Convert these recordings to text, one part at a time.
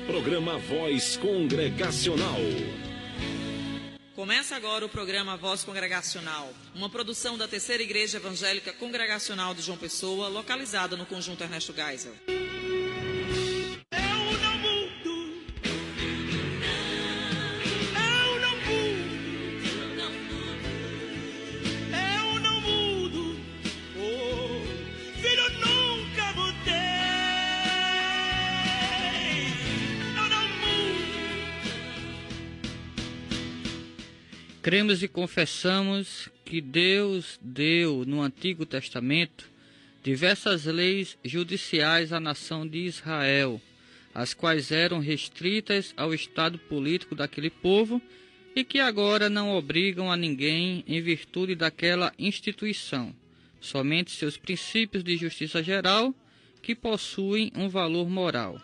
Programa Voz Congregacional. Começa agora o programa Voz Congregacional, uma produção da Terceira Igreja Evangélica Congregacional de João Pessoa, localizada no Conjunto Ernesto Geisel. Cremos e confessamos que Deus deu no Antigo Testamento diversas leis judiciais à nação de Israel, as quais eram restritas ao estado político daquele povo e que agora não obrigam a ninguém em virtude daquela instituição, somente seus princípios de justiça geral que possuem um valor moral.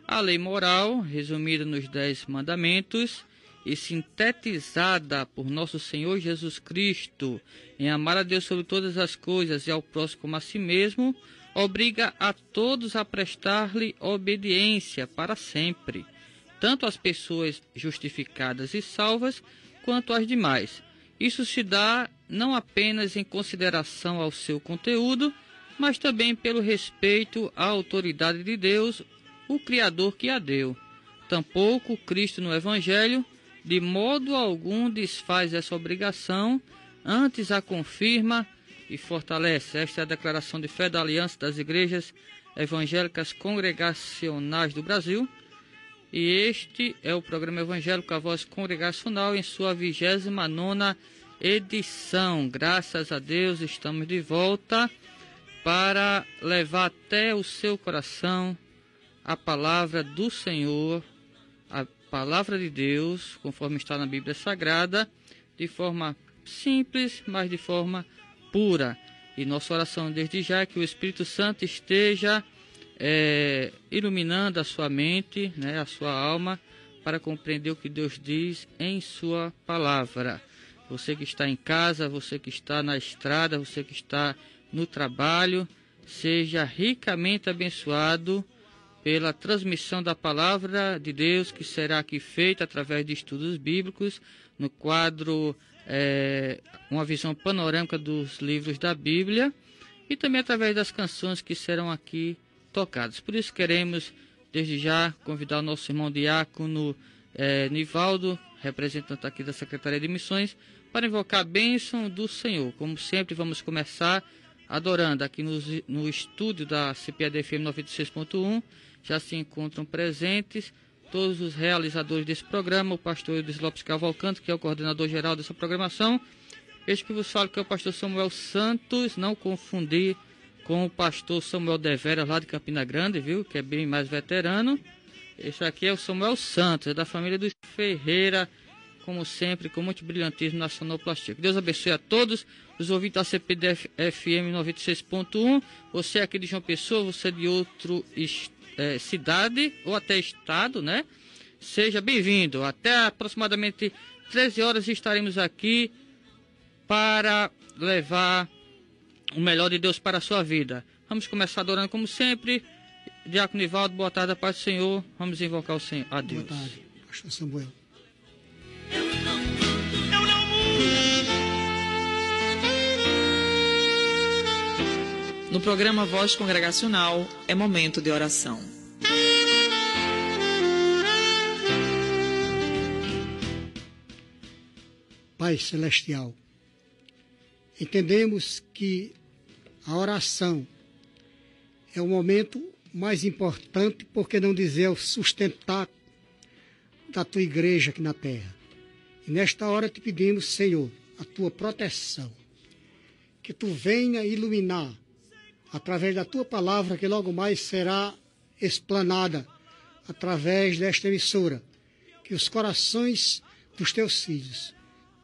A lei moral, resumida nos 10 mandamentos, e sintetizada por nosso Senhor Jesus Cristo em amar a Deus sobre todas as coisas e ao próximo como a si mesmo, obriga a todos a prestar-lhe obediência para sempre, tanto as pessoas justificadas e salvas, quanto as demais. Isso se dá não apenas em consideração ao seu conteúdo, mas também pelo respeito à autoridade de Deus, o Criador que a deu. Tampouco Cristo no Evangelho de modo algum desfaz essa obrigação, antes a confirma e fortalece. Esta é a declaração de fé da Aliança das Igrejas Evangélicas Congregacionais do Brasil. E este é o programa evangélico A Voz Congregacional em sua 29ª edição. Graças a Deus estamos de volta para levar até o seu coração a palavra do Senhor, a palavra de Deus, conforme está na Bíblia Sagrada, de forma simples, mas de forma pura. E nossa oração desde já é que o Espírito Santo esteja iluminando a sua mente, a sua alma, para compreender o que Deus diz em sua palavra. Você que está em casa, você que está na estrada, você que está no trabalho, seja ricamente abençoado pela transmissão da palavra de Deus, que será aqui feita através de estudos bíblicos, no quadro uma visão panorâmica dos livros da Bíblia, e também através das canções que serão aqui tocadas. Por isso queremos, desde já, convidar o nosso irmão diácono Nivaldo, representante aqui da Secretaria de Missões, para invocar a bênção do Senhor. Como sempre, vamos começar adorando aqui no estúdio da CPAD-FM 96.1. Já se encontram presentes todos os realizadores desse programa, o pastor Eudes Lopes Cavalcante, que é o coordenador geral dessa programação. Este que vos falo que é o pastor Samuel Santos, não confundir com o pastor Samuel Deveras, lá de Campina Grande, viu? Que é bem mais veterano. Esse aqui é o Samuel Santos, é da família dos Ferreira, como sempre, com muito brilhantismo na sonoplastia. Que Deus abençoe a todos os ouvintes da CPD-FM 96.1. Você aqui de João Pessoa, você de outro cidade ou até estado, Seja bem-vindo. Até aproximadamente 13 horas estaremos aqui para levar o melhor de Deus para a sua vida. Vamos começar adorando como sempre. Diácono Nivaldo, boa tarde, a paz do Senhor. Vamos invocar o Senhor. A Deus. Boa tarde, pastor Samuel. No programa Voz Congregacional, é momento de oração. Pai Celestial, entendemos que a oração é o momento mais importante, por que não dizer o sustentar da tua igreja aqui na terra. E nesta hora te pedimos, Senhor, a tua proteção, que tu venha iluminar através da tua palavra, que logo mais será explanada através desta emissora, que os corações dos teus filhos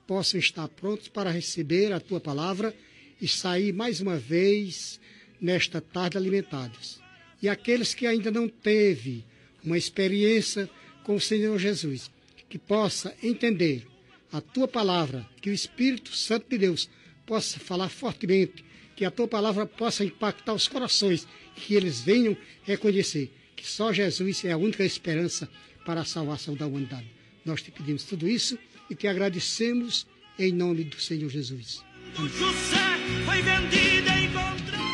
possam estar prontos para receber a tua palavra e sair mais uma vez nesta tarde alimentados. E aqueles que ainda não teve uma experiência com o Senhor Jesus, que possa entender a tua palavra, que o Espírito Santo de Deus possa falar fortemente, que a tua palavra possa impactar os corações, que eles venham reconhecer que só Jesus é a única esperança para a salvação da humanidade. Nós te pedimos tudo isso e te agradecemos em nome do Senhor Jesus. Amém. José foi vendido e encontrado.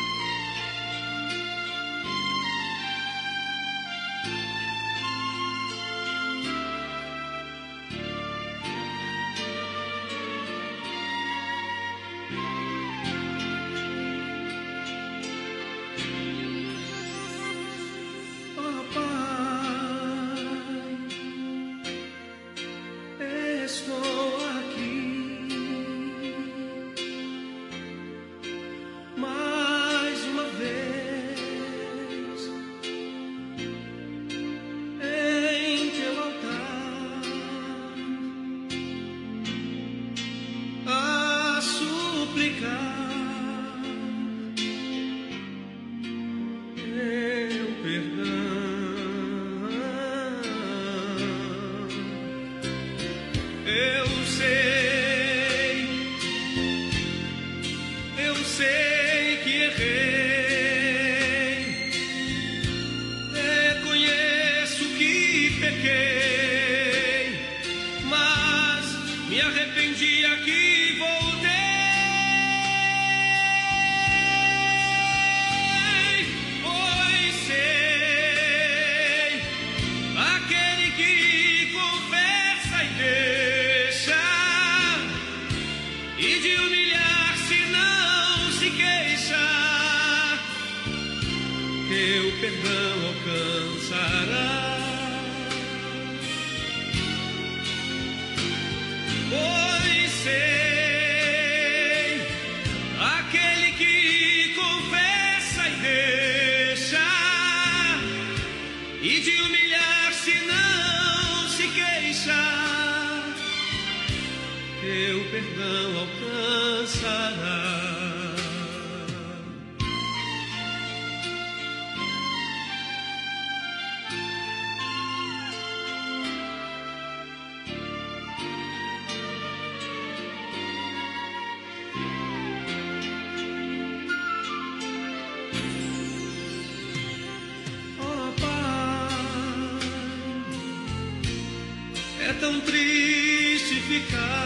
É tão triste ficar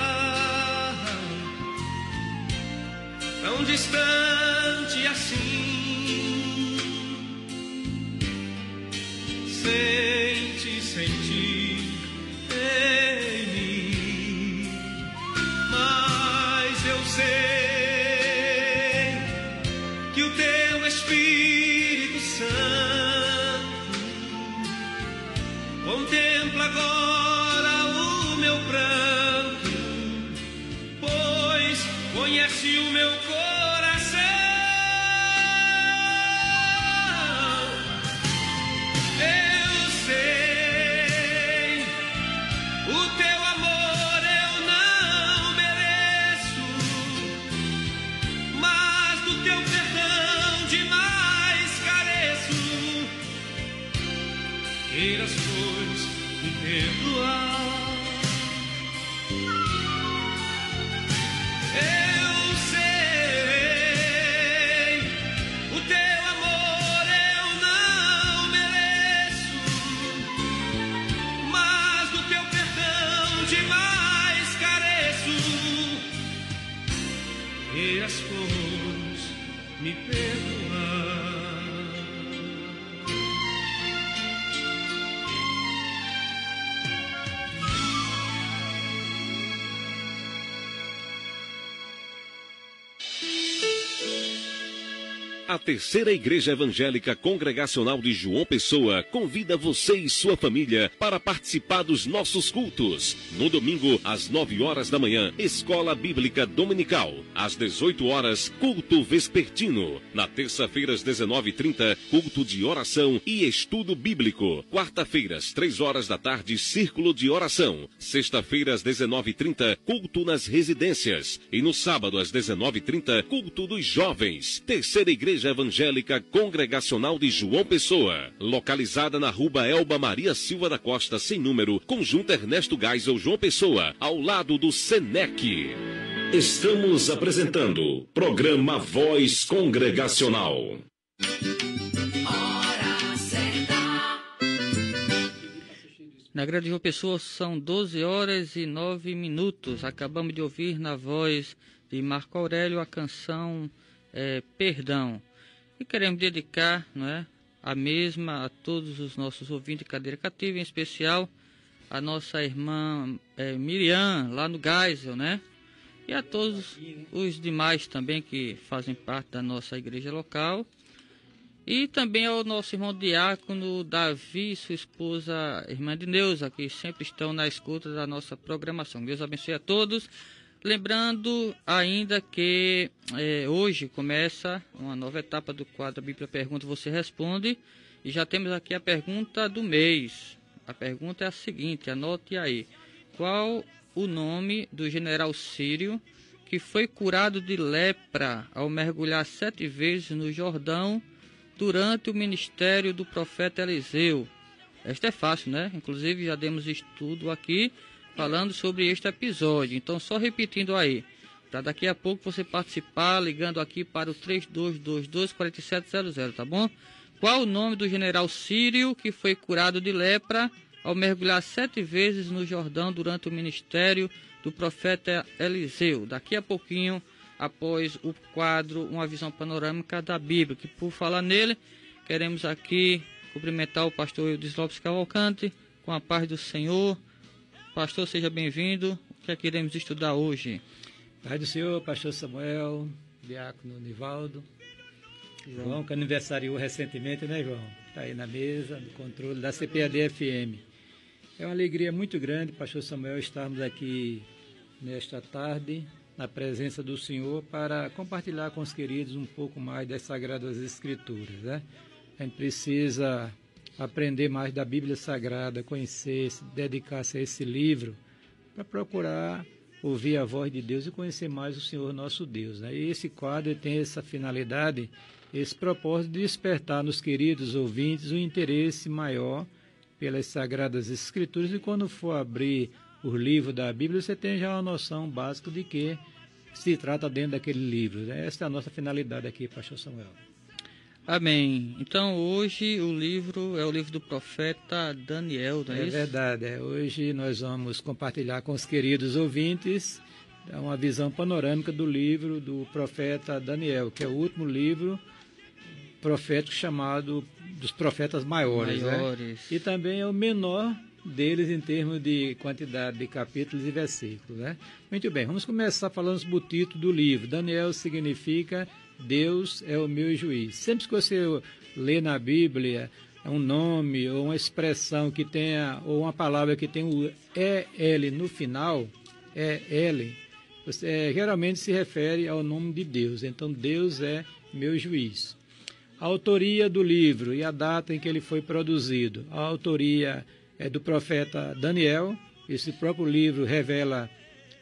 tão distante assim, sem te sentir em mim. Mas eu sei que o teu Espírito Santo contempla agora o meu pranto, pois conhece o meu coração. Eu sei, o teu amor eu não mereço, mas do teu perdão demais careço. Queiras, pois, me perdoar. Eu sei, o teu amor eu não mereço, mas do teu perdão demais careço. Queiras, pois, me perdoar. A Terceira Igreja Evangélica Congregacional de João Pessoa convida você e sua família para participar dos nossos cultos. No domingo, às 9 horas da manhã, Escola Bíblica Dominical. Às 18 horas, culto vespertino. Na terça-feira, às 19h30, culto de oração e estudo bíblico. Quarta-feiras, 3 horas da tarde, círculo de oração. Sexta-feira, às 19h30, culto nas residências. E no sábado, às 19h30, culto dos jovens. Terceira Igreja Evangélica Congregacional de João Pessoa, localizada na Rua Elba Maria Silva da Costa, sem número, Conjunto Ernesto Geisel, João Pessoa, ao lado do Senec. Estamos apresentando programa Voz Congregacional. Hora certa. Na Grande João Pessoa são 12 horas e 9 minutos. Acabamos de ouvir na voz de Marco Aurélio a canção Perdão. E queremos dedicar, não é, a mesma a todos os nossos ouvintes de cadeira cativa, em especial a nossa irmã Miriam, lá no Geisel, né? E a todos os demais também que fazem parte da nossa igreja local. E também ao nosso irmão diácono Davi e sua esposa, irmã de Neuza, que sempre estão na escuta da nossa programação. Deus abençoe a todos. Lembrando ainda que hoje começa uma nova etapa do quadro Bíblia Pergunta, Você Responde. E já temos aqui a pergunta do mês. A pergunta é a seguinte, anote aí. Qual o nome do general sírio que foi curado de lepra ao mergulhar 7 vezes no Jordão durante o ministério do profeta Eliseu? Esta é fácil, né? Inclusive já demos estudo aqui falando sobre este episódio. Então, só repetindo aí, para daqui a pouco você participar, ligando aqui para o 3222-4700, tá bom? Qual o nome do general sírio que foi curado de lepra ao mergulhar 7 vezes no Jordão durante o ministério do profeta Eliseu? Daqui a pouquinho, após o quadro Uma Visão Panorâmica da Bíblia, que por falar nele, queremos aqui cumprimentar o pastor Eudes Lopes Cavalcante, com a paz do Senhor. Pastor, seja bem-vindo. O que é que iremos estudar hoje? Paz do Senhor, pastor Samuel, diácono Nivaldo, João, que aniversariou recentemente, né, João? Está aí na mesa, no controle da CPAD-FM. É uma alegria muito grande, pastor Samuel, estarmos aqui nesta tarde, na presença do Senhor, para compartilhar com os queridos um pouco mais das Sagradas Escrituras, né? A gente precisa aprender mais da Bíblia Sagrada, conhecer, dedicar-se a esse livro, para procurar ouvir a voz de Deus e conhecer mais o Senhor nosso Deus, né? E esse quadro tem essa finalidade, esse propósito de despertar nos queridos ouvintes um interesse maior pelas Sagradas Escrituras, e quando for abrir o livro da Bíblia, você tem já uma noção básica de que se trata dentro daquele livro, né? Essa é a nossa finalidade aqui, pastor Samuel. Amém. Então, hoje o livro é o livro do profeta Daniel, não é isso? É verdade. Hoje nós vamos compartilhar com os queridos ouvintes uma visão panorâmica do livro do profeta Daniel, que é o último livro profético chamado dos profetas maiores. Né? E também é o menor deles em termos de quantidade de capítulos e versículos. Né? Muito bem, vamos começar falando do título do livro. Daniel significa Deus é o meu juiz. Sempre que você lê na Bíblia um nome ou uma expressão que tenha, ou uma palavra que tem o EL no final, EL, geralmente se refere ao nome de Deus. Então, Deus é meu juiz. A autoria do livro e a data em que ele foi produzido. A autoria é do profeta Daniel. Esse próprio livro revela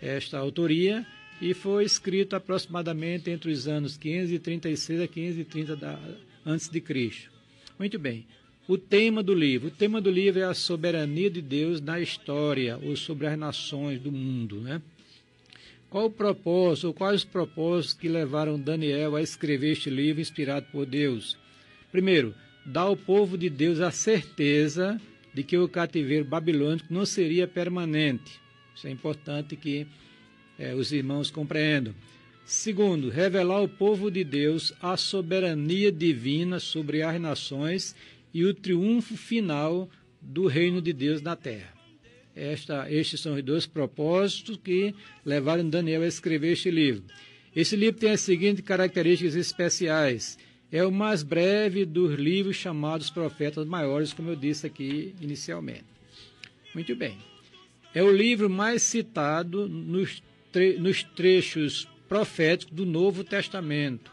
esta autoria. E foi escrito aproximadamente entre os anos 536 a 530 antes de Cristo. Muito bem. O tema do livro. O tema do livro é a soberania de Deus na história, ou sobre as nações do mundo, né? Qual o propósito, ou quais os propósitos que levaram Daniel a escrever este livro inspirado por Deus? Primeiro, dar ao povo de Deus a certeza de que o cativeiro babilônico não seria permanente. Isso é importante que os irmãos compreendam. Segundo, revelar ao povo de Deus a soberania divina sobre as nações e o triunfo final do reino de Deus na terra. Estes são os 2 propósitos que levaram Daniel a escrever este livro. Esse livro tem as seguintes características especiais. É o mais breve dos livros chamados Profetas Maiores, como eu disse aqui inicialmente. Muito bem. É o livro mais citado nos trechos proféticos do Novo Testamento.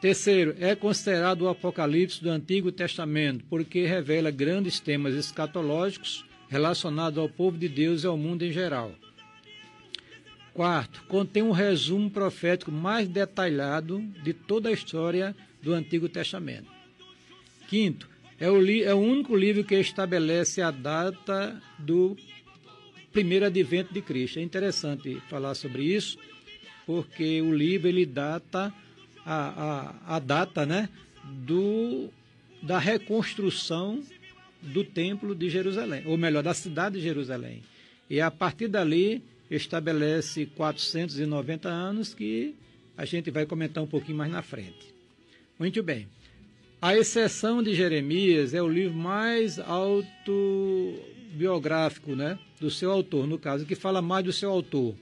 Terceiro, é considerado o Apocalipse do Antigo Testamento, porque revela grandes temas escatológicos relacionados ao povo de Deus e ao mundo em geral. Quarto, contém um resumo profético mais detalhado de toda a história do Antigo Testamento. Quinto, é o único livro que estabelece a data do primeiro advento de Cristo. É interessante falar sobre isso, porque o livro ele data a data, né, da reconstrução do Templo de Jerusalém, ou melhor, da cidade de Jerusalém. E a partir dali estabelece 490 anos, que a gente vai comentar um pouquinho mais na frente. Muito bem. A exceção de Jeremias é o livro mais autobiográfico, né, do seu autor, no caso, que fala mais do seu autor.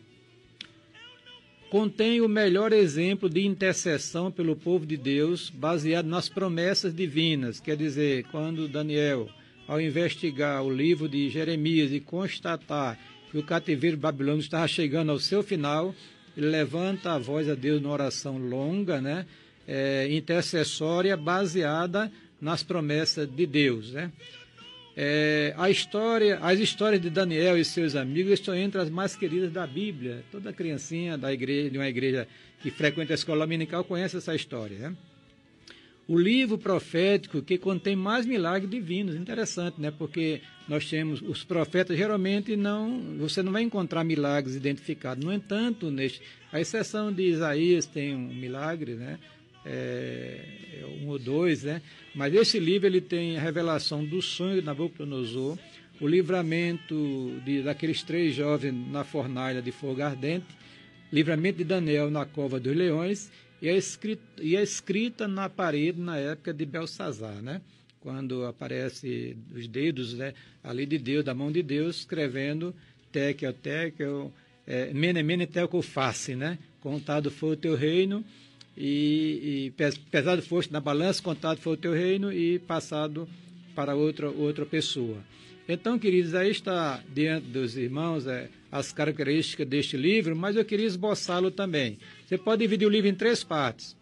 Contém o melhor exemplo de intercessão pelo povo de Deus, baseado nas promessas divinas. Quer dizer, quando Daniel, ao investigar o livro de Jeremias e constatar que o cativeiro babilônico estava chegando ao seu final, ele levanta a voz a Deus numa oração longa, né, intercessória, baseada nas promessas de Deus, né? As histórias de Daniel e seus amigos estão entre as mais queridas da Bíblia. Toda criancinha da igreja, de uma igreja que frequenta a escola dominical conhece essa história, né? O livro profético que contém mais milagres divinos. Interessante, né? Porque nós temos os profetas, geralmente você não vai encontrar milagres identificados. No entanto, a exceção de Isaías tem um milagre, né? Um ou dois, né? Mas esse livro ele tem a revelação do sonho de Nabucodonosor, o livramento daqueles 3 jovens na fornalha de fogo ardente, livramento de Daniel na cova dos leões e a escrita na parede na época de Belsazar, né? Quando aparece os dedos, né, ali de Deus, da mão de Deus, escrevendo Tekel, Mene, Mene, Tekel, Face, né? Contado foi o teu reino e pesado foste na balança, contado foi o teu reino e passado para outra pessoa. Então, queridos, aí está diante dos irmãos as características deste livro, mas eu queria esboçá-lo também. Você pode dividir o livro em 3 partes.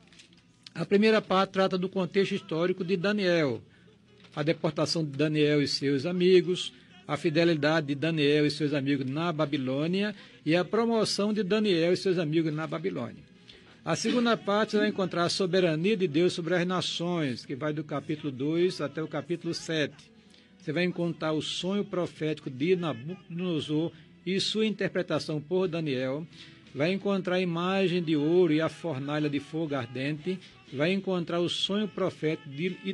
A primeira parte trata do contexto histórico de Daniel, a deportação de Daniel e seus amigos, a fidelidade de Daniel e seus amigos na Babilônia e a promoção de Daniel e seus amigos na Babilônia. A segunda parte você vai encontrar a soberania de Deus sobre as nações, que vai do capítulo 2 até o capítulo 7. Você vai encontrar o sonho profético de Nabucodonosor e sua interpretação por Daniel. Vai encontrar a imagem de ouro e a fornalha de fogo ardente. Vai encontrar o sonho profético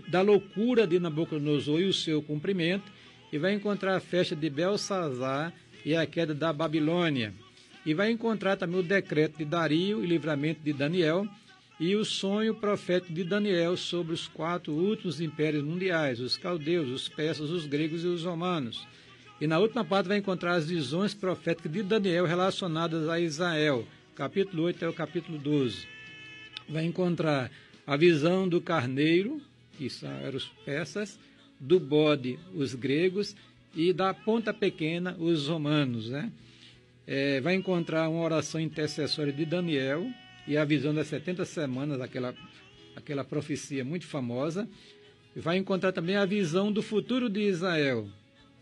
da loucura de Nabucodonosor e o seu cumprimento. E vai encontrar a festa de Belsazar e a queda da Babilônia. E vai encontrar também o decreto de Dario e livramento de Daniel e o sonho profético de Daniel sobre os 4 últimos impérios mundiais, os caldeus, os persas, os gregos e os romanos. E na última parte vai encontrar as visões proféticas de Daniel relacionadas a Israel, capítulo 8 até o capítulo 12. Vai encontrar a visão do carneiro, que eram os persas, do bode, os gregos, e da ponta pequena, os romanos, né? Vai encontrar uma oração intercessória de Daniel e a visão das 70 semanas, aquela profecia muito famosa. Vai encontrar também a visão do futuro de Israel,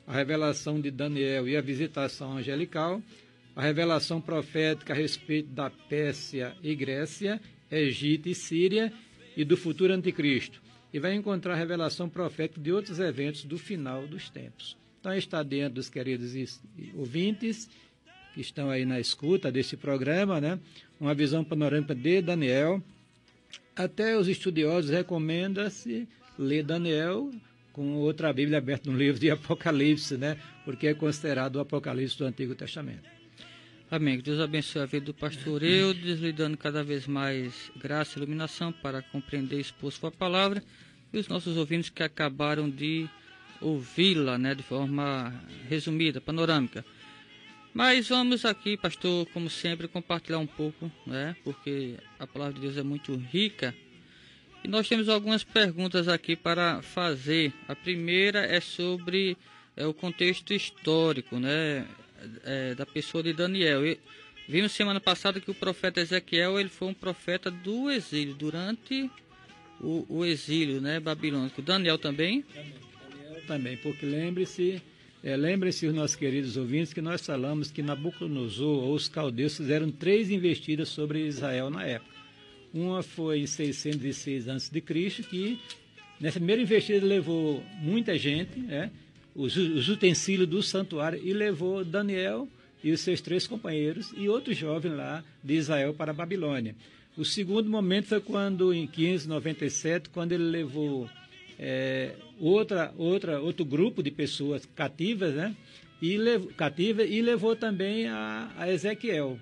a revelação de Daniel e a visitação angelical, a revelação profética a respeito da Pérsia e Grécia, Egito e Síria e do futuro anticristo. E vai encontrar a revelação profética de outros eventos do final dos tempos. Então está diante dos queridos ouvintes que estão aí na escuta desse programa, né? Uma visão panorâmica de Daniel. Até os estudiosos recomendam-se ler Daniel com outra Bíblia aberta no livro de Apocalipse, né? Porque é considerado o Apocalipse do Antigo Testamento. Amém. Que Deus abençoe a vida do pastor Eudes, lhe dando cada vez mais graça e iluminação para compreender e expor sua palavra, e os nossos ouvintes que acabaram de ouvi-la, né, de forma resumida, panorâmica. Mas vamos aqui, pastor, como sempre, compartilhar um pouco, né? Porque a palavra de Deus é muito rica. E nós temos algumas perguntas aqui para fazer. A primeira é sobre o contexto histórico, né? Da pessoa de Daniel. E vimos semana passada que o profeta Ezequiel ele foi um profeta do exílio, durante o exílio, né, babilônico. Daniel também? Daniel também, porque lembrem-se os nossos queridos ouvintes que nós falamos que Nabucodonosor ou os caldeus fizeram 3 investidas sobre Israel na época. Uma foi em 606 a.C., que nessa primeira investida levou muita gente, né, os utensílios do santuário, e levou Daniel e os seus 3 companheiros e outros jovens lá de Israel para a Babilônia. O segundo momento foi quando, em 597, quando ele levou outro grupo de pessoas cativas, né? E levou também a Ezequiel.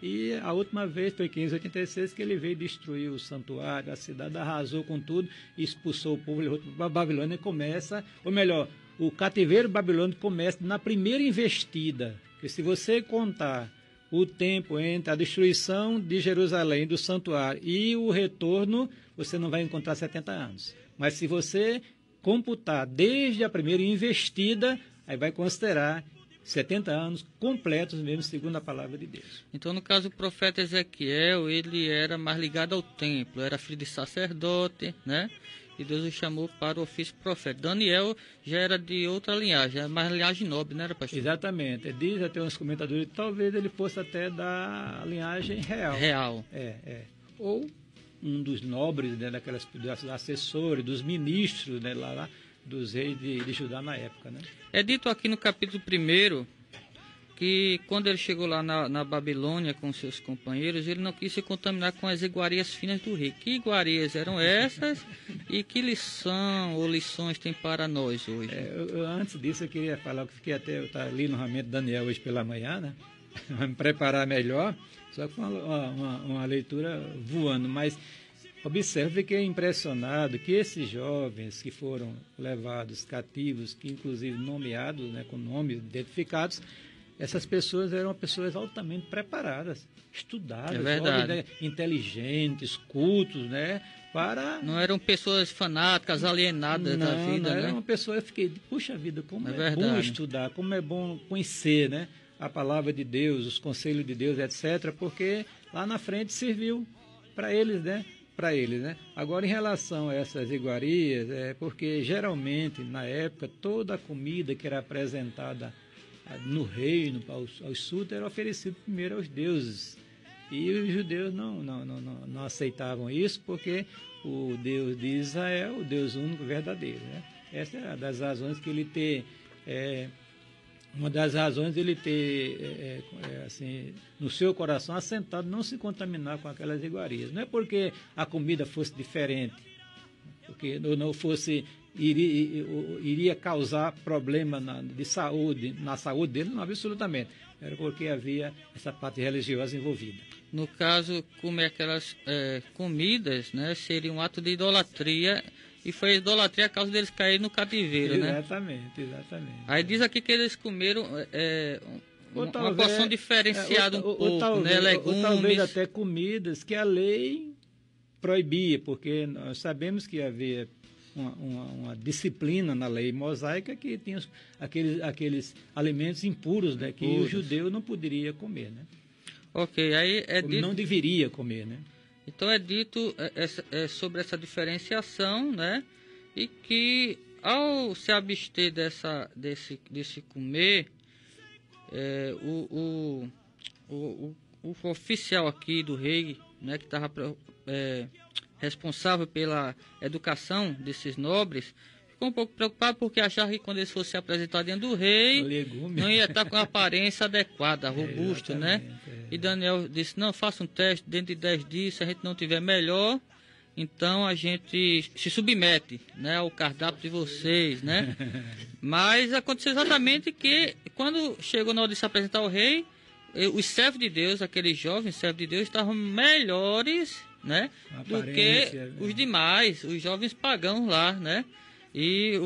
E a última vez foi em 586 que ele veio destruir o santuário, a cidade, arrasou com tudo, expulsou o povo, levou para a Babilônia. Começa, ou melhor, o cativeiro babilônico começa na primeira investida. Porque se você contar o tempo entre a destruição de Jerusalém, do santuário, e o retorno, você não vai encontrar 70 anos. Mas se você computar desde a primeira investida, aí vai considerar 70 anos completos mesmo, segundo a palavra de Deus. Então, no caso, o profeta Ezequiel, ele era mais ligado ao templo, era filho de sacerdote, né? E Deus o chamou para o ofício profético. Daniel já era de outra linhagem, era mais linhagem nobre, não era, pastor? Exatamente. Diz até uns comentadores que talvez ele fosse até da linhagem real. Real. Ou um dos nobres, né, dos assessores, dos ministros, né, lá dos reis de Judá na época, né? É dito aqui no capítulo 1 que quando ele chegou lá na Babilônia com seus companheiros, ele não quis se contaminar com as iguarias finas do rei. Que iguarias eram essas e que lições tem para nós hoje? Antes disso, eu queria falar que fiquei até, eu estava ali no ramento de Daniel hoje pela manhã, né? Para me preparar melhor, só que foi uma leitura voando, mas observe, fiquei impressionado que esses jovens que foram levados cativos, que inclusive nomeados, né, com nomes identificados, essas pessoas eram pessoas altamente preparadas, estudadas, jovens, né, inteligentes, cultos, né? Não eram pessoas fanáticas, alienadas da vida, não, né? Era uma pessoa, eu fiquei, puxa vida, como é bom estudar, como é bom conhecer, né, a palavra de Deus, os conselhos de Deus, etc., porque lá na frente serviu para eles, né? Agora, em relação a essas iguarias, porque geralmente, na época, toda a comida que era apresentada no reino, aos súditos, era oferecida primeiro aos deuses. E os judeus não aceitavam isso, porque o Deus de Israel, o Deus único verdadeiro, né? Essa é uma das razões que ele ter... Uma das razões dele ter, assim, no seu coração assentado, não se contaminar com aquelas iguarias. Não é porque a comida fosse diferente, porque não fosse, iria causar problema na saúde dele, não, absolutamente. Era porque havia essa parte religiosa envolvida. No caso, comer aquelas comidas, né, seria um ato de idolatria. E foi a idolatria a causa deles caírem no cativeiro, né? Exatamente. Aí diz aqui que eles comeram uma porção diferenciada né? Legumes. Ou talvez até comidas que a lei proibia, porque nós sabemos que havia uma disciplina na lei mosaica que tinha aqueles alimentos impuros, né? Que o judeu não poderia comer, né? Ok, aí não deveria comer, né? Então é dito sobre essa diferenciação, né? E que ao se abster desse comer, o oficial aqui do rei, né, que estava responsável pela educação desses nobres, ficou um pouco preocupado porque achava que quando eles fossem se apresentar diante do rei, não ia estar com a aparência adequada, robusto, né? E Daniel disse, não, faça um teste, dentro de 10 dias, se a gente não tiver melhor, então a gente se submete, né, ao cardápio de vocês, né? Mas aconteceu exatamente que quando chegou na hora de se apresentar ao rei, os servos de Deus, aqueles jovens servos de Deus, estavam melhores, né, do que os demais, os jovens pagãos lá, né? E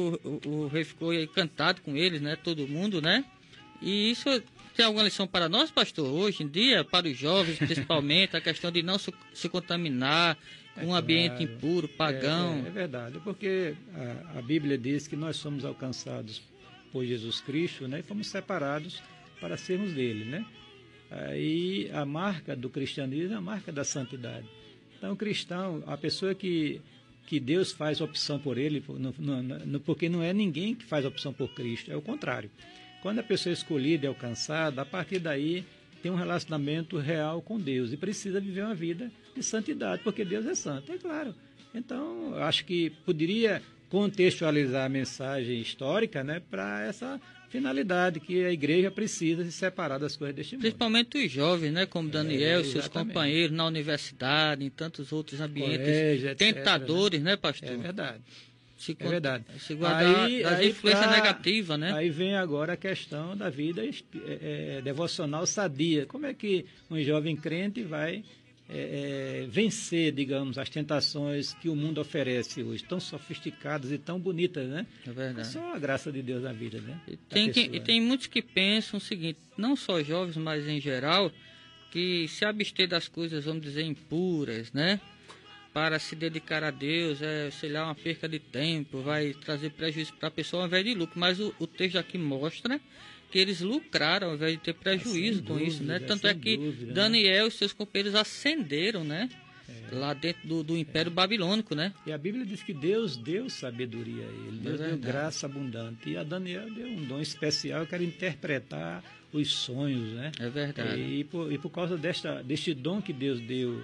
o rei ficou encantado com eles, né? Todo mundo, né? E isso tem alguma lição para nós, pastor? Hoje em dia, para os jovens, principalmente, a questão de não se contaminar com um ambiente impuro, pagão. É verdade, porque a Bíblia diz que nós somos alcançados por Jesus Cristo, né? E fomos separados para sermos dele, né? Aí a marca do cristianismo é a marca da santidade. Então, o cristão, a pessoa que Deus faz opção por ele, porque não é ninguém que faz opção por Cristo, é o contrário. Quando a pessoa é escolhida e alcançada, a partir daí tem um relacionamento real com Deus e precisa viver uma vida de santidade, porque Deus é santo, é claro. Então, acho que poderia contextualizar a mensagem histórica, né, para essa finalidade que a igreja precisa se separar das coisas deste mundo. Principalmente os jovens, né, como Daniel e seus companheiros na universidade, em tantos outros ambientes tentadores, né, pastor? É verdade. É verdade. Se guardar das influências negativas, né? Aí vem agora a questão da vida devocional sadia. Como é que um jovem crente vai vencer, digamos, as tentações que o mundo oferece hoje, tão sofisticadas e tão bonitas, né? É verdade. É só a graça de Deus na vida, né? E tem muitos que pensam o seguinte, não só jovens, mas em geral, que se abster das coisas, vamos dizer, impuras, né? Para se dedicar a Deus, sei lá, uma perca de tempo, vai trazer prejuízo para a pessoa ao invés de lucro. Mas o texto aqui mostra que eles lucraram ao invés de ter prejuízo com isso, né? Tanto é que Daniel e seus companheiros ascenderam, né? Lá dentro do Império Babilônico, né? E a Bíblia diz que Deus deu sabedoria a ele, Deus deu graça abundante. E a Daniel deu um dom especial, que era interpretar os sonhos, né? É verdade. E por causa deste dom que Deus deu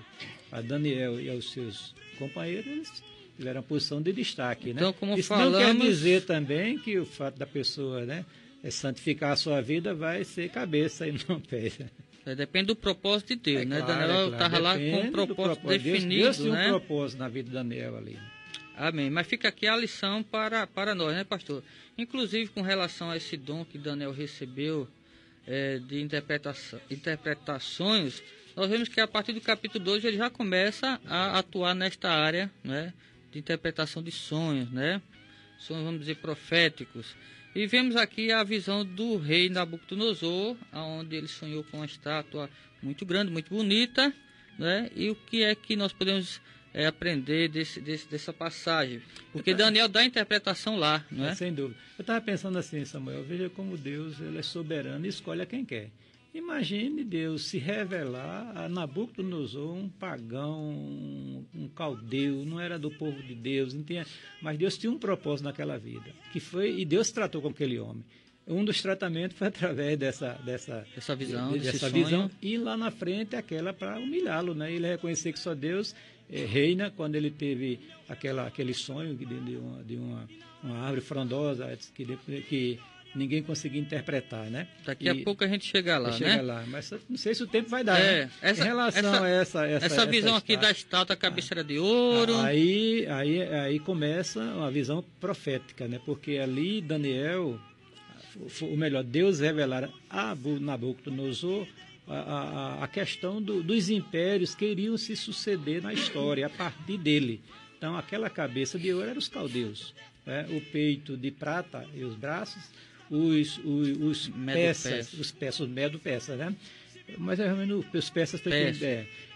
a Daniel e aos seus companheiros, eles tiveram a posição de destaque, né? Então, como isso falamos... não quer dizer também que o fato da pessoa, né, santificar a sua vida vai ser cabeça e não pé. Depende do propósito de Deus, né? Claro, Daniel estava lá com um propósito definido, Deus tinha né? um propósito na vida de Daniel ali. Amém. Mas fica aqui a lição para nós, né, pastor? Inclusive, com relação a esse dom que Daniel recebeu de interpretações, nós vemos que a partir do capítulo 12 ele já começa a atuar nesta área, né, de interpretação de sonhos, né? Sonhos, vamos dizer, proféticos. E vemos aqui a visão do rei Nabucodonosor, onde ele sonhou com uma estátua muito grande, muito bonita, né? E o que é que nós podemos aprender dessa passagem? Porque Daniel dá a interpretação lá, não é? Sem dúvida. Eu estava pensando assim, Samuel, veja como Deus ele é soberano e escolhe a quem quer. Imagine Deus se revelar a Nabucodonosor, um pagão, um caldeu, não era do povo de Deus, não tinha, mas Deus tinha um propósito naquela vida, e Deus tratou com aquele homem. Um dos tratamentos foi através dessa visão, e lá na frente aquela para humilhá-lo, né? Ele reconhecer que só Deus reina. Quando ele teve aquele sonho de uma árvore frondosa que ninguém conseguia interpretar, né? Daqui a pouco a gente chega lá, né? Mas não sei se o tempo vai dar, né? Em relação a essa visão aqui da estátua, a cabeça era de ouro. Aí começa uma visão profética, né? Porque ali Daniel, ou melhor, Deus revelara a Nabucodonosor a questão dos impérios que iriam se suceder na história a partir dele. Então, aquela cabeça de ouro eram os caldeus, né? O peito de prata e os braços, os medo-persas, né? Mas os persas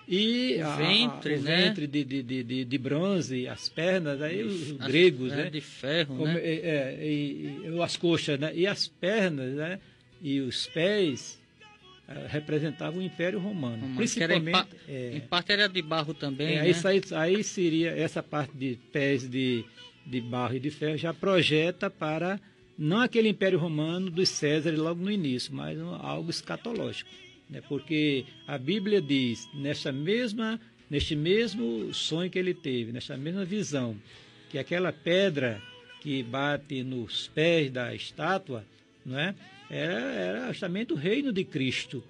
e o ventre de bronze, as pernas, aí os gregos, né? De ferro, né? As coxas, né? E as pernas, né? E os pés representavam o Império Romano. Principalmente, em parte era de barro também, né? Aí seria essa parte de pés de barro e de ferro, já projeta para não aquele Império Romano dos Césares logo no início, mas algo escatológico, né? Porque a Bíblia diz, neste mesmo sonho que ele teve, nesta mesma visão, que aquela pedra que bate nos pés da estátua, não é? Era justamente o reino de Cristo.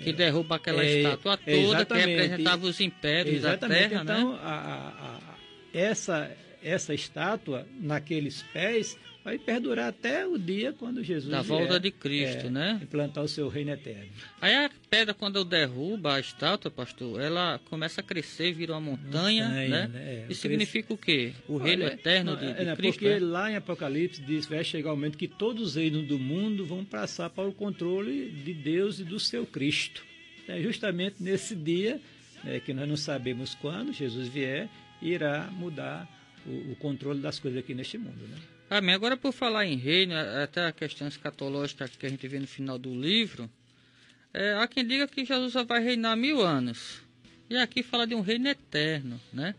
Que derruba aquela estátua toda, que representava os impérios da terra, então, né? Essa estátua, naqueles pés, vai perdurar até o dia quando Jesus da volta de Cristo, né? Implantar o seu reino eterno. Aí a pedra, quando eu derrubo a estátua, pastor, ela começa a crescer, vira uma montanha, né? Isso significa o quê? O reino eterno de Cristo? Porque lá em Apocalipse diz, vai chegar o momento que todos os reinos do mundo vão passar para o controle de Deus e do seu Cristo. É justamente nesse dia, que nós não sabemos quando Jesus vier, irá mudar o controle das coisas aqui neste mundo, né? Amém. Agora, por falar em reino, até a questão escatológica que a gente vê no final do livro, há quem diga que Jesus só vai reinar 1000 anos. E aqui fala de um reino eterno, né?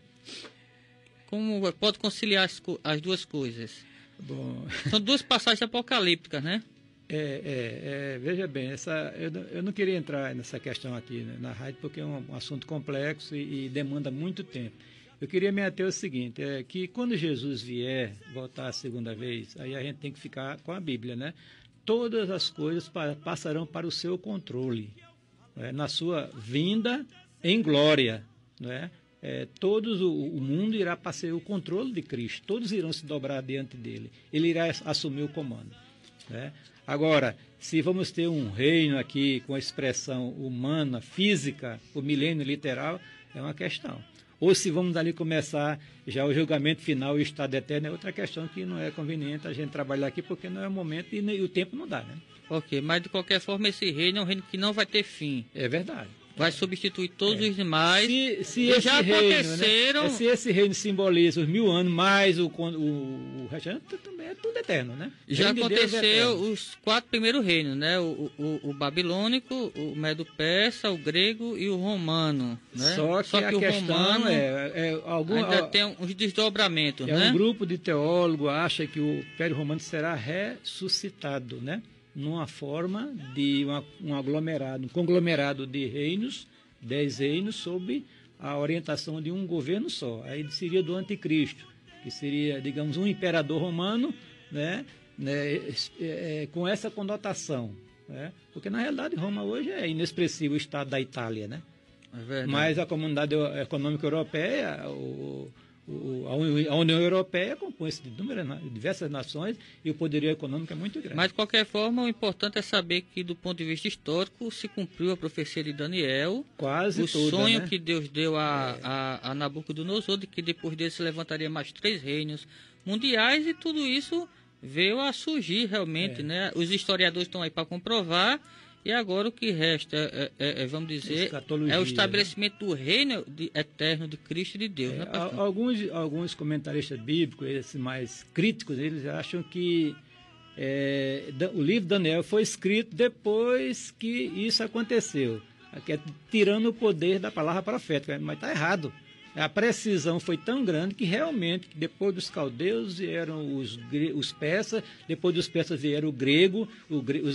Como pode conciliar as duas coisas? Bom... São duas passagens apocalípticas, né? Veja bem, eu não queria entrar nessa questão aqui, né, na rádio, porque é um assunto complexo e demanda muito tempo. Eu queria me ater ao seguinte, que quando Jesus vier, voltar a segunda vez, aí a gente tem que ficar com a Bíblia, né? Todas as coisas passarão para o seu controle, né? Na sua vinda em glória, né? o mundo irá passar o controle de Cristo, todos irão se dobrar diante dele, ele irá assumir o comando, né? Agora, se vamos ter um reino aqui com a expressão humana, física, o milênio literal, é uma questão. Ou se vamos ali começar já o julgamento final e o estado eterno, é outra questão que não é conveniente a gente trabalhar aqui, porque não é o momento e o tempo não dá, né? Ok, mas de qualquer forma esse reino é um reino que não vai ter fim. É verdade. Vai substituir todos os demais. Se esse já reino, aconteceram. né? Se esse reino simboliza os 1000 anos, mais o restante, também é tudo eterno, né? Já aconteceu os 4 primeiros reinos, né? O babilônico, o medo-persa, o grego e o romano, né? Só que a o questão romano ainda tem uns desdobramentos, né? Um grupo de teólogos acha que o Império Romano será ressuscitado, né? Numa forma de um conglomerado de reinos, 10 reinos, sob a orientação de um governo só. Aí seria do anticristo, que seria, digamos, um imperador romano, né, com essa conotação, né? Porque, na realidade, Roma hoje é inexpressivo o estado da Itália, né? É, mas a Comunidade Econômica Europeia, a União Europeia compõe-se de diversas nações e o poderio econômico é muito grande. Mas, de qualquer forma, o importante é saber que, do ponto de vista histórico, se cumpriu a profecia de Daniel. Quase o toda, sonho né? que Deus deu a Nabucodonosor, de que depois dele se levantaria mais 3 reinos mundiais, e tudo isso veio a surgir realmente, né? Os historiadores estão aí para comprovar. E agora o que resta, vamos dizer, é o estabelecimento, né, do reino eterno de Cristo e de Deus. Né, alguns comentaristas bíblicos, esses mais críticos, eles acham que o livro de Daniel foi escrito depois que isso aconteceu, tirando o poder da palavra profética, mas está errado. A precisão foi tão grande que realmente, depois dos caldeus vieram os persas, depois dos persas vieram os gregos,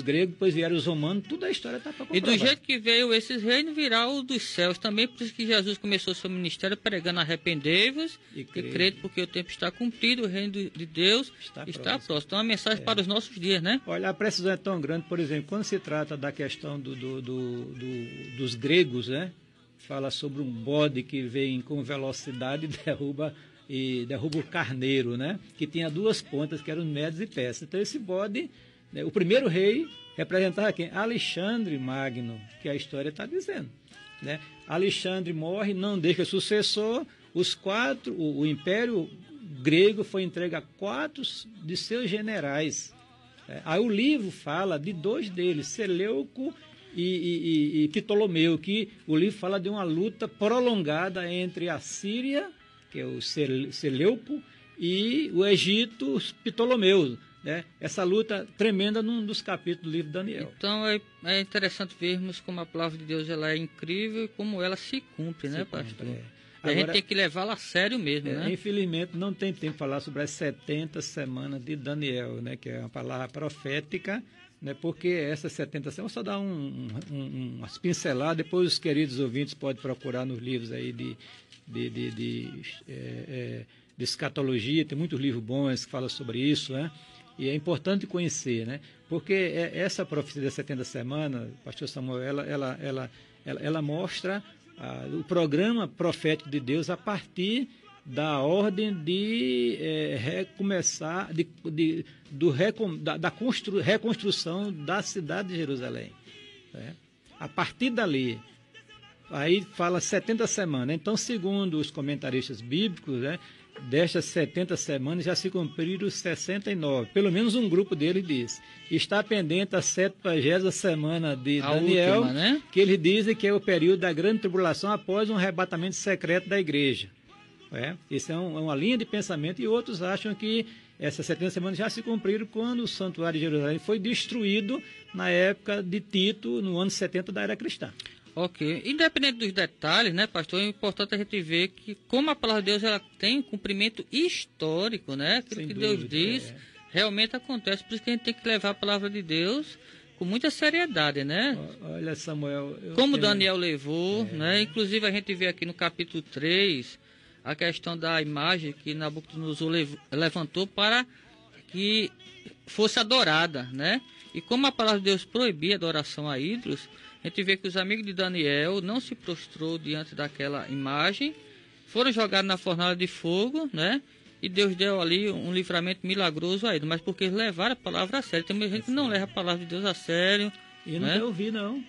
depois vieram os romanos, toda a história está para comprovar. E do jeito que veio esses reinos, virá o dos céus também, por isso que Jesus começou seu ministério pregando: arrependei-vos e crede, porque o tempo está cumprido, o reino de Deus está próximo. Então, uma mensagem para os nossos dias, né? Olha, a precisão é tão grande, por exemplo, quando se trata da questão dos gregos, né? Fala sobre um bode que vem com velocidade e derruba o carneiro, né? Que tinha 2 pontas, que eram medos e persas. Então esse bode, né, o primeiro rei, representava quem? Alexandre Magno, que a história está dizendo, né? Alexandre morre, não deixa sucessor, o império grego foi entregue a 4 de seus generais. Aí o livro fala de 2 deles, Seleuco e Ptolomeu, que o livro fala de uma luta prolongada entre a Síria, que é o Seleuco, e o Egito, Ptolomeu, né? Essa luta tremenda num dos capítulos do livro de Daniel. Então é interessante vermos como a palavra de Deus ela é incrível e como ela se cumpre, né, pastor? A gente tem que levá-la a sério mesmo, né? Infelizmente não tem tempo de falar sobre as 70 semanas de Daniel, né? Que é uma palavra profética, né? Porque essas 70 semanas, só dar umas pinceladas, depois os queridos ouvintes podem procurar nos livros aí de escatologia, tem muitos livros bons que falam sobre isso, né? E é importante conhecer, né? Porque essa profecia das 70 semanas, pastor Samuel, ela mostra o programa profético de Deus a partir da ordem de recomeçar, da reconstrução da cidade de Jerusalém, né? A partir dali, aí fala 70 semanas. Então, segundo os comentaristas bíblicos, né, destas 70 semanas já se cumpriram 69. Pelo menos um grupo deles diz. Está pendente a 70ª semana de Daniel, última, né? Que eles dizem que é o período da grande tribulação após um arrebatamento secreto da igreja. Isso é uma linha de pensamento, e outros acham que essas 70 semanas já se cumpriram quando o santuário de Jerusalém foi destruído na época de Tito, no ano 70 da era cristã. Ok. Independente dos detalhes, né, pastor, é importante a gente ver que, como a palavra de Deus ela tem um cumprimento histórico, né? Aquilo Sem que dúvida, Deus diz realmente acontece. Por isso que a gente tem que levar a palavra de Deus com muita seriedade, né? Olha, Samuel... Como Daniel levou, né? Inclusive a gente vê aqui no capítulo 3 a questão da imagem que Nabucodonosor levantou para que fosse adorada, né? E como a palavra de Deus proibia a adoração a ídolos, a gente vê que os amigos de Daniel não se prostrou diante daquela imagem foram jogados na fornalha de fogo, né? E Deus deu ali um livramento milagroso a eles, mas porque eles levaram a palavra a sério. Tem muita gente que não leva a palavra de Deus a sério. E não quer ouvir, não.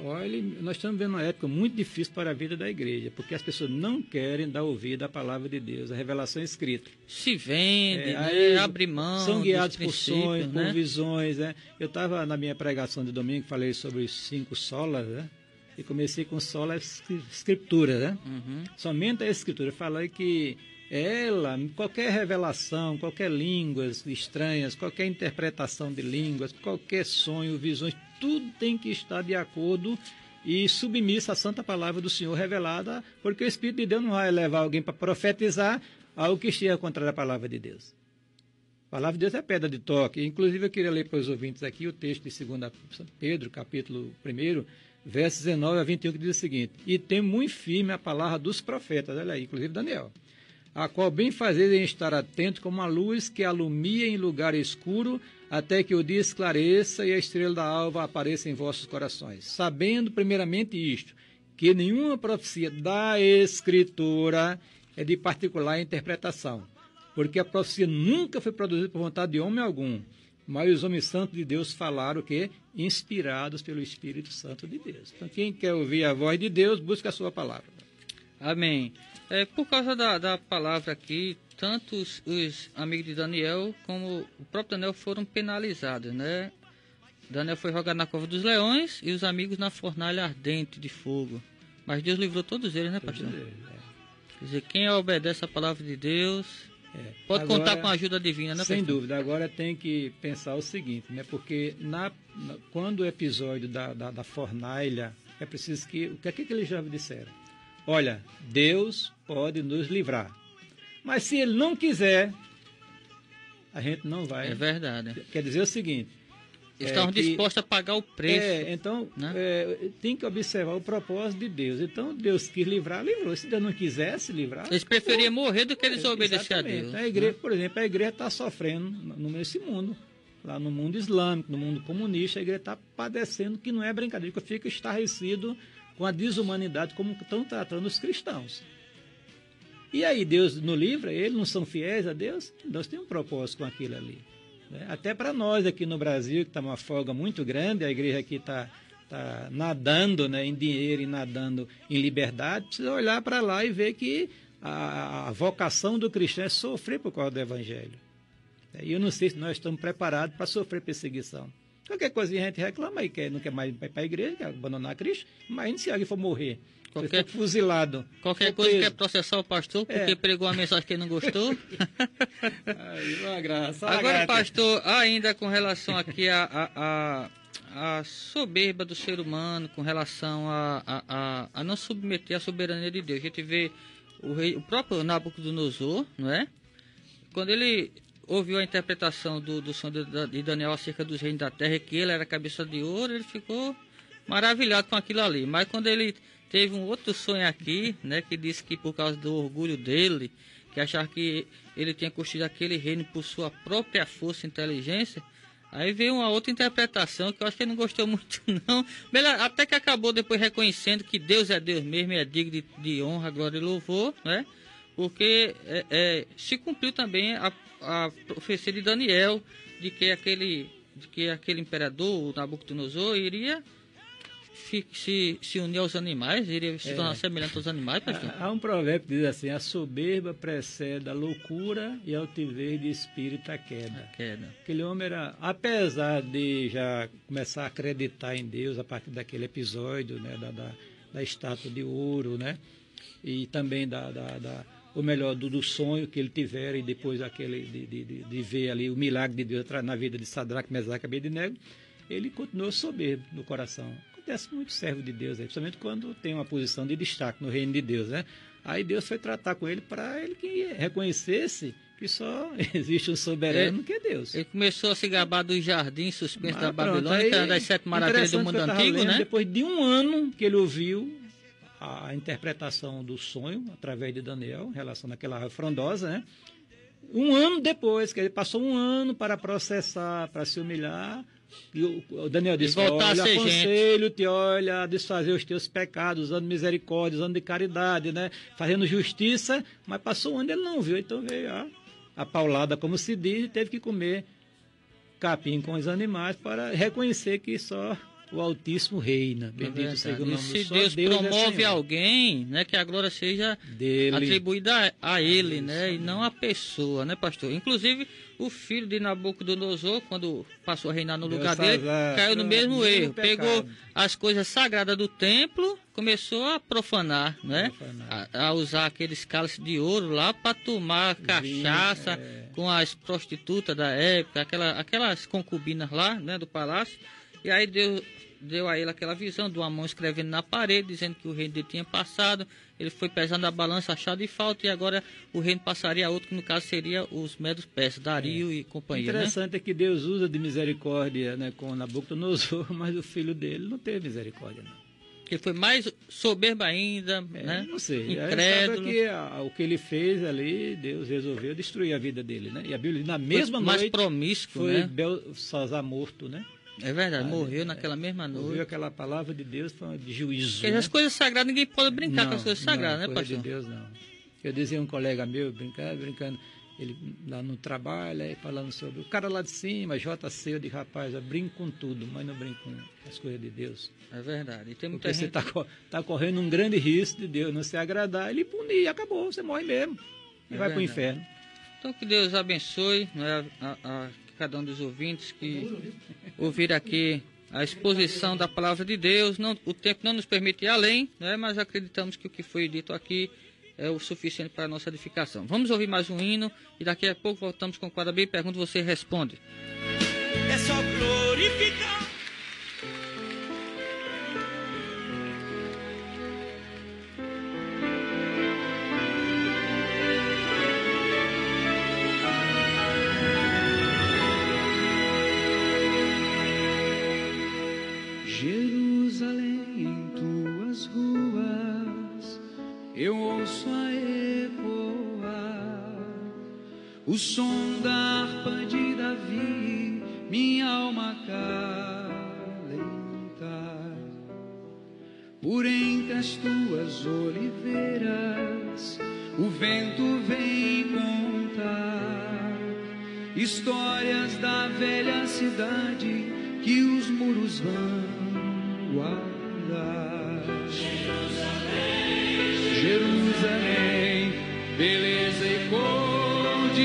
Olha, nós estamos vendo uma época muito difícil para a vida da igreja, porque as pessoas não querem dar ouvido à palavra de Deus, a revelação escrita. Se vende, abre mão. São guiados por sonhos, né? por visões. Né? Eu estava na minha pregação de domingo, falei sobre os 5 solas, né? E comecei com sola escritura, né? Uhum. Somente a escritura. Eu falei que ela, qualquer revelação, qualquer línguas estranhas, qualquer interpretação de línguas, qualquer sonho, visões, tudo tem que estar de acordo e submissa à santa palavra do Senhor revelada, porque o Espírito de Deus não vai levar alguém para profetizar algo que esteja contra a palavra de Deus. A palavra de Deus é pedra de toque. Inclusive, eu queria ler para os ouvintes aqui o texto de 2 Pedro, capítulo 1, versos 19 a 21, que diz o seguinte: e tem muito firme a palavra dos profetas, olha aí, inclusive Daniel, a qual bem fazeis em estar atento como a luz que alumia em lugar escuro, até que o dia esclareça e a estrela da alva apareça em vossos corações. Sabendo primeiramente isto, que nenhuma profecia da Escritura é de particular interpretação, porque a profecia nunca foi produzida por vontade de homem algum, mas os homens santos de Deus falaram que inspirados pelo Espírito Santo de Deus. Então, quem quer ouvir a voz de Deus, busca a sua palavra. Amém. Por causa da palavra aqui, tanto os amigos de Daniel como o próprio Daniel foram penalizados, né? Daniel foi jogado na cova dos leões e os amigos na fornalha ardente de fogo. Mas Deus livrou todos eles, né, pastor? Quer dizer, quem obedece a palavra de Deus pode agora contar com a ajuda divina, né, sem dúvida. Agora tem que pensar o seguinte, né? Porque quando o episódio da fornalha, é preciso que... O que é que eles já disseram? Olha, Deus pode nos livrar. Mas se Ele não quiser, a gente não vai. É verdade. Quer dizer o seguinte... Estavam dispostos a pagar o preço. Então, né? Tem que observar o propósito de Deus. Então, Deus quis livrar, livrou. Se Deus não quisesse livrar... Eles preferiam morrer do que eles obedecer a Deus. A igreja, por exemplo, a igreja está sofrendo nesse mundo. Lá no mundo islâmico, no mundo comunista, a igreja está padecendo, que não é brincadeira, que fica estarrecido com a desumanidade como estão tratando os cristãos. E aí Deus não livra, eles não são fiéis a Deus, Deus tem um propósito com aquilo ali. Né? Até para nós aqui no Brasil, que está uma folga muito grande, a igreja aqui está nadando, né, em dinheiro e nadando em liberdade, precisa olhar para lá e ver que a vocação do cristão é sofrer por causa do Evangelho. E eu não sei se nós estamos preparados para sofrer perseguição. Qualquer coisinha a gente reclama e não quer mais ir para a igreja, quer abandonar Cristo. Imagina se alguém for morrer, for fuzilado. Qualquer coisa quer processar o pastor porque pregou uma mensagem que ele não gostou. Uma graça. Agora, pastor, ainda com relação aqui a soberba do ser humano, com relação a não submeter a soberania de Deus. A gente vê o próprio Nabucodonosor, não é? Quando ele ouviu a interpretação do sonho de Daniel acerca dos reinos da terra, que ele era cabeça de ouro, ele ficou maravilhado com aquilo ali. Mas quando ele teve um outro sonho aqui, né, que disse que por causa do orgulho dele, que achava que ele tinha construído aquele reino por sua própria força e inteligência, aí veio uma outra interpretação que eu acho que ele não gostou muito não. Até que acabou depois reconhecendo que Deus é Deus mesmo e é digno de honra, glória e louvor, né? Porque se cumpriu também a profecia de Daniel de que aquele imperador, o Nabucodonosor, iria se unir aos animais, iria se tornar semelhante aos animais, pastor? Há um provérbio que diz assim: a soberba precede a loucura e a altivez de espírito a queda. Aquele homem era, apesar de já começar a acreditar em Deus a partir daquele episódio, né, da estátua de ouro, né, e também ou melhor, do sonho que ele tivera e depois aquele de ver ali o milagre de Deus na vida de Sadraque, Mesaque e Abednego, ele continuou soberbo no coração. Acontece muito servo de Deus, principalmente quando tem uma posição de destaque no reino de Deus, né? Aí Deus foi tratar com ele para ele que reconhecesse que só existe um soberano que é Deus. Ele começou a se gabar dos jardins suspensos da Babilônia, que era das 7 maravilhas do mundo antigo, né? Depois de um ano que ele ouviu a interpretação do sonho através de Daniel em relação àquela árvore frondosa, né? Um ano depois, que ele passou um ano para processar, para se humilhar, e o Daniel disse, olha, aconselho-te, olha, a desfazer os teus pecados, usando misericórdia, usando de caridade, né? Fazendo justiça, mas passou um ano e ele não viu, então veio a paulada, como se diz, e teve que comer capim com os animais para reconhecer que só o Altíssimo reina. Bendito seja o nome do Senhor. Se Deus promove alguém, né, que a glória seja atribuída a ele, né, e não à pessoa, né, pastor? Inclusive, o filho de Nabucodonosor, quando passou a reinar no lugar dele, caiu no mesmo erro. Pegou as coisas sagradas do templo, começou a profanar, né? A usar aqueles cálices de ouro lá para tomar cachaça com as prostitutas da época, aquelas concubinas lá, né, do palácio. E aí Deus deu a ele aquela visão de uma mão escrevendo na parede, dizendo que o reino dele tinha passado. Ele foi pesando a balança, achado de falta, e agora o reino passaria a outro, que no caso seria os Medos Persas, Dario e companhia. Interessante, né? É que Deus usa de misericórdia, né, com Nabucodonosor, mas o filho dele não teve misericórdia, não. Ele foi mais soberbo ainda, né? Não sei. Incrédulo. Que o que ele fez ali, Deus resolveu destruir a vida dele, né? E a Bíblia, na mesma noite, mais promíscuo, foi né? Belsazar morto, né? É verdade, morreu naquela mesma noite. Ouviu aquela palavra de Deus, foi de juízo. Porque as coisas sagradas, ninguém pode brincar com as coisas sagradas, né, pastor? Não, de Deus não. Eu dizia um colega meu, brincando, ele lá no trabalho, aí falando sobre o cara lá de cima, JC, eu digo, rapaz, eu brinco com tudo, mas não brinco com as coisas de Deus. É verdade. E tem muita Porque gente... você está correndo um grande risco de Deus não se agradar, ele punir, e acabou, você morre mesmo. E vai para o inferno. Então que Deus abençoe, né, a cada um dos ouvintes que ouvir aqui a exposição da palavra de Deus. Não, o tempo não nos permite ir além, né, mas acreditamos que o que foi dito aqui é o suficiente para a nossa edificação. Vamos ouvir mais um hino e daqui a pouco voltamos com o quadro B. Pergunta, você responde. É só glorificar. Jerusalém, em tuas ruas eu ouço a ecoar o som da harpa de Davi, minha alma calentar. Por entre as tuas oliveiras o vento vem contar histórias da velha cidade que os muros vão guardar. Jerusalém, beleza e cor de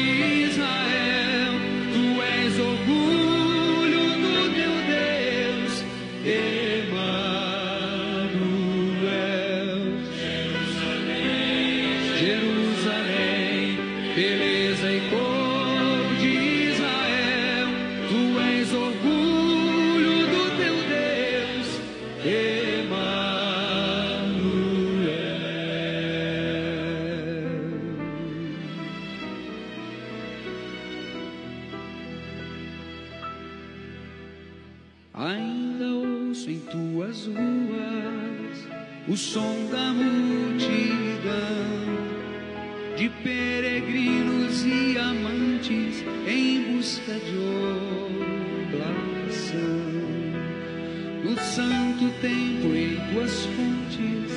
Israel, tu és orgulho do teu Deus, Emanuel. Jerusalém, beleza e cor de Israel, tu és orgulho do teu Deus, ainda ouço em tuas ruas o som da multidão de peregrinos e amantes em busca de oblação. No santo templo em tuas fontes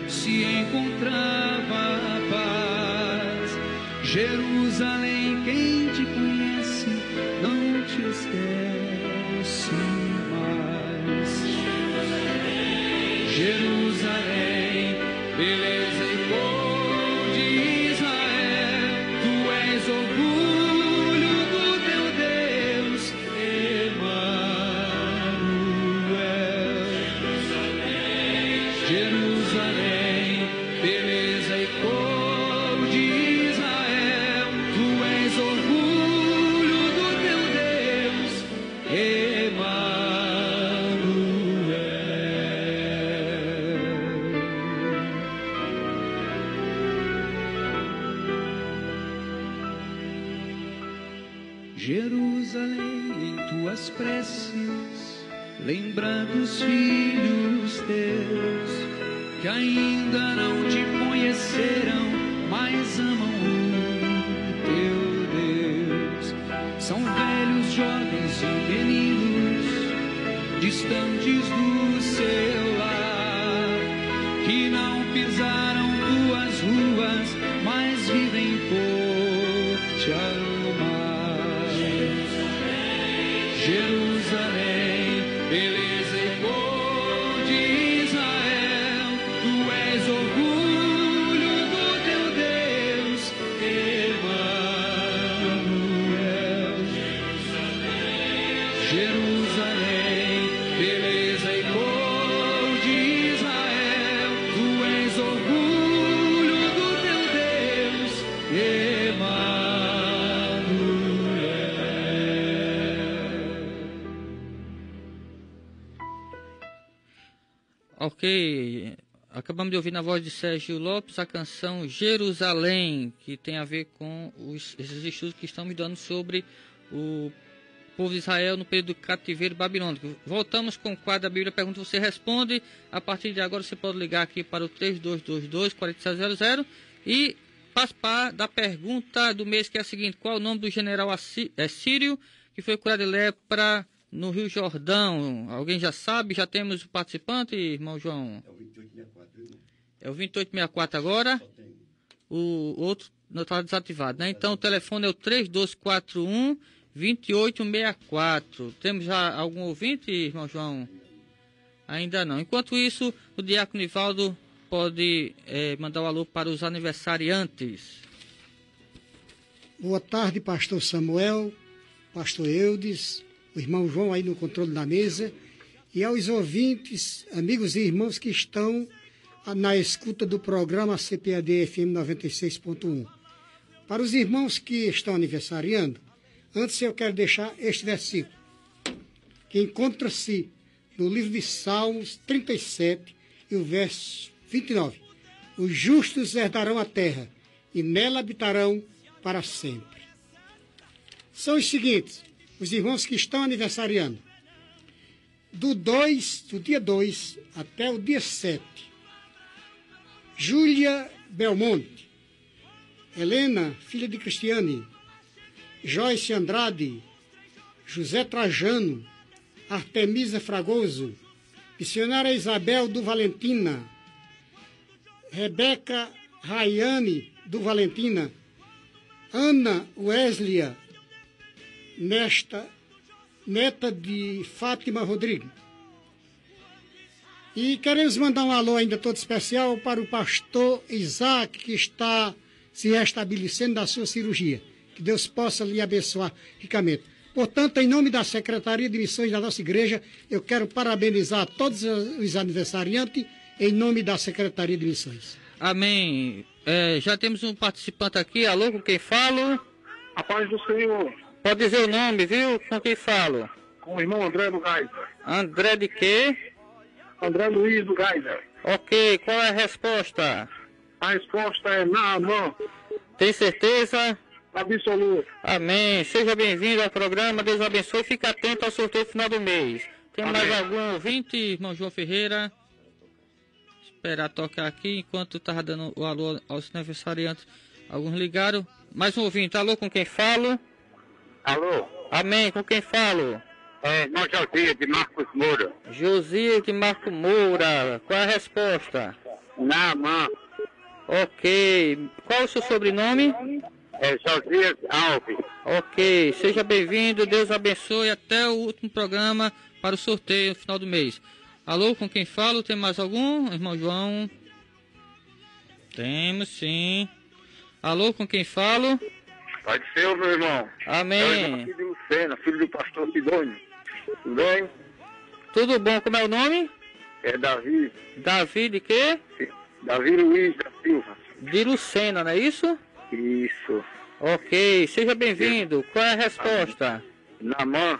se encontrava a paz. Jerusalém, quem te conhece não te esquece mais. Jerusalém, beleza e cor de Israel, tu és orgulho do teu Deus, Emanuel. Jerusalém, beleza e cor de Israel, tu és orgulho do teu Deus, Jerusalém, em tuas preces, lembrando os filhos teus, que ainda não te conheceram, mas amam o teu São velhos, jovens e meninos, distantes do seu lar, que não pisaram tuas ruas, mas vivem por te amar. Jerusalém, beleza e cor de Israel, tu és orgulho do teu Deus, Emanuel. Jerusalém, beleza e cor de Israel, tu és orgulho do teu Deus, Emanuel. Ok, acabamos de ouvir na voz de Sérgio Lopes a canção Jerusalém, que tem a ver com esses estudos que estamos dando sobre o povo de Israel no período do cativeiro babilônico. Voltamos com o quadro da Bíblia Pergunta, você responde. A partir de agora você pode ligar aqui para o 3222-4700 e participar da pergunta do mês, que é a seguinte: qual é o nome do general sírio que foi curado de lepra no Rio Jordão? Alguém já sabe? Já temos o participante, irmão João? É o 2864, irmão. É o 2864 agora? O outro não está desativado, né? Então o telefone é o 3241-2864. Temos já algum ouvinte, irmão João? Ainda não. Enquanto isso, o diácono Nivaldo pode mandar um alô para os aniversariantes. Boa tarde, pastor Samuel, pastor Eudes, o irmão João aí no controle da mesa, e aos ouvintes, amigos e irmãos que estão na escuta do programa CPAD FM 96.1. Para os irmãos que estão aniversariando, antes eu quero deixar este versículo, que encontra-se no livro de Salmos 37 e o verso 29. Os justos herdarão a terra e nela habitarão para sempre. São os seguintes, os irmãos que estão aniversariando. Do dia 2 até o dia 7. Júlia Belmonte, Helena, filha de Cristiane, Joyce Andrade, José Trajano, Artemisa Fragoso, missionária Isabel do Valentina, Rebeca Rayane do Valentina, Ana Weslia, neta de Fátima Rodrigues. E queremos mandar um alô ainda todo especial para o pastor Isaac, que está se restabelecendo da sua cirurgia. Que Deus possa lhe abençoar ricamente. Portanto, em nome da Secretaria de Missões da nossa igreja, eu quero parabenizar todos os aniversariantes em nome da Secretaria de Missões. Amém. Já temos um participante aqui. Alô, com quem falo? A paz do Senhor. Pode dizer o nome, viu? Com quem falo? Com o irmão André do Geiser. André de quê? André Luiz do Geiser. Ok, qual é a resposta? A resposta é Naamã. Tem certeza? Absoluto. Amém. Seja bem-vindo ao programa. Deus abençoe. Fique atento ao sorteio final do mês. Tem Amém. Mais algum ouvinte, irmão João Ferreira? Esperar tocar aqui enquanto estava dando o alô aos aniversariantes. Alguns ligaram. Mais um ouvinte. Alô, com quem falo? Alô? Amém. Com quem falo? Irmão Josias de Marcos Moura. Josias de Marco Moura. Qual é a resposta? Naamã. Ok. Qual é o seu sobrenome? Josias Alves. Ok. Seja bem-vindo. Deus abençoe. Até o último programa para o sorteio no final do mês. Alô, com quem falo? Tem mais algum, irmão João? Temos, sim. Alô, com quem falo? Pai do Senhor, meu irmão. Amém. É o irmão filho de Lucena, filho do pastor Sidônio. Tudo bem? Tudo bom, como é o nome? É Davi. Davi de quê? Davi Luiz da Silva. De Lucena, não é isso? Isso. Ok, seja bem-vindo. Qual é a resposta? Naamã.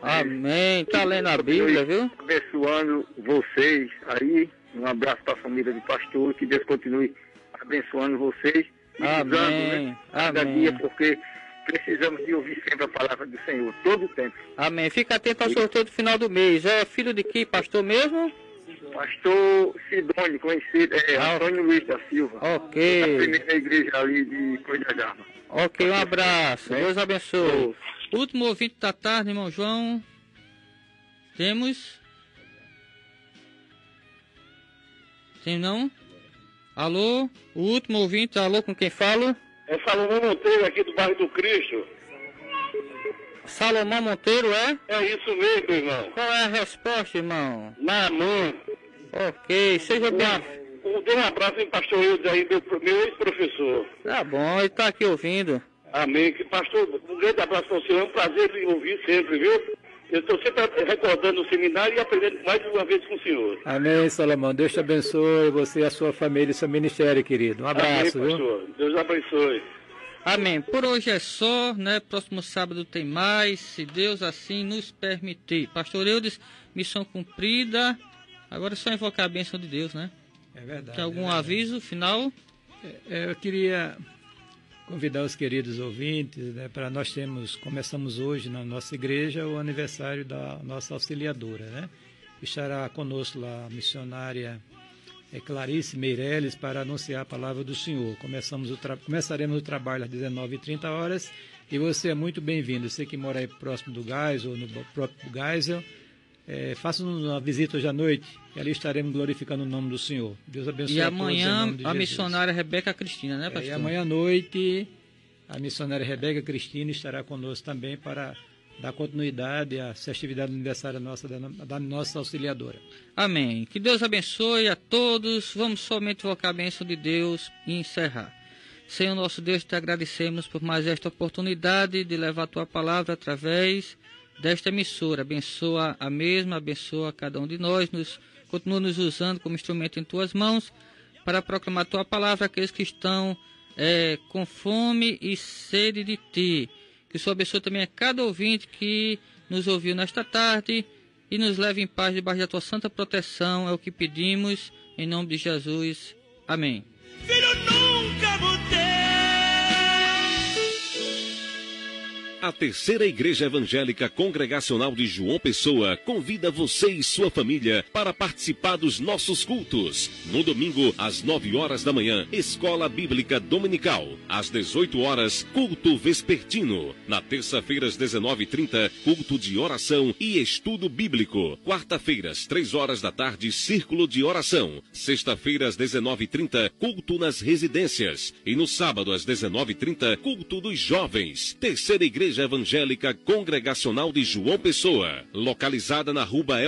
Amém. Tá lendo a Bíblia, viu? Abençoando vocês aí. Um abraço para a família do pastor. Que Deus continue abençoando vocês. Amém. Né? Cada Amém. dia, porque precisamos de ouvir sempre a palavra do Senhor, todo o tempo. Amém. Fica atento ao sorteio do final do mês. É filho de que, pastor mesmo? Pastor Sidônio, conhecido, Antônio Luiz da Silva. Ok. Da primeira igreja ali de Coisa de Arma. Ok, um abraço. Né? Deus abençoe. Último ouvinte da tarde, irmão João. Temos? Tem não? Alô? O último ouvinte, alô, com quem falo? É Salomão Monteiro, aqui do bairro do Cristo. Salomão Monteiro, é? É isso mesmo, irmão. Qual é a resposta, irmão? Na mão. Ok, seja bem. Dê um abraço em pastor Eudes aí, meu ex-professor. Tá bom, ele tá aqui ouvindo. Amém. Pastor, um grande abraço para o senhor, é um prazer lhe ouvir sempre, viu? Eu estou sempre recordando o seminário e aprendendo mais uma vez com o senhor. Amém, Salomão. Deus te abençoe, você, a sua família e seu ministério, querido. Um abraço, amém, pastor. Viu? Deus abençoe. Amém. Por hoje é só, né? Próximo sábado tem mais, se Deus assim nos permitir. Pastor Eudes, missão cumprida. Agora é só invocar a bênção de Deus, né? É verdade. Tem algum aviso final? Eu queria convidar os queridos ouvintes, né, para começamos hoje na nossa igreja o aniversário da nossa auxiliadora, né? Estará conosco lá a missionária Clarice Meirelles para anunciar a palavra do Senhor. Começaremos o trabalho às 19h30 e você é muito bem-vindo. Você que mora aí próximo do Geisel ou no próprio Geisel, faça-nos uma visita hoje à noite e ali estaremos glorificando o nome do Senhor. Deus abençoe e a todos. E amanhã a missionária Rebeca Cristina, né, pastor? E amanhã à noite a missionária Rebeca Cristina estará conosco também para dar continuidade à festividade do aniversário da nossa auxiliadora. Amém. Que Deus abençoe a todos. Vamos somente invocar a bênção de Deus e encerrar. Senhor nosso Deus, te agradecemos por mais esta oportunidade de levar a tua palavra através desta emissora. Abençoa a mesma, abençoa cada um de nós, continua nos usando como instrumento em tuas mãos para proclamar a tua palavra àqueles que estão com fome e sede de ti. Que o Senhor abençoe também a cada ouvinte que nos ouviu nesta tarde e nos leve em paz debaixo da tua santa proteção. É o que pedimos em nome de Jesus. Amém. Filho, nunca mudei. A Terceira Igreja Evangélica Congregacional de João Pessoa convida você e sua família para participar dos nossos cultos. No domingo, às 9h da manhã, Escola Bíblica Dominical. Às 18h, culto vespertino. Na terça-feira, às 19h30, culto de oração e estudo bíblico. Quarta-feiras, 3h da tarde, círculo de oração. Sexta-feira, às 19h30, culto nas residências. E no sábado, às 19h30, culto dos jovens. Terceira Igreja Evangélica Congregacional de João Pessoa, localizada na Rua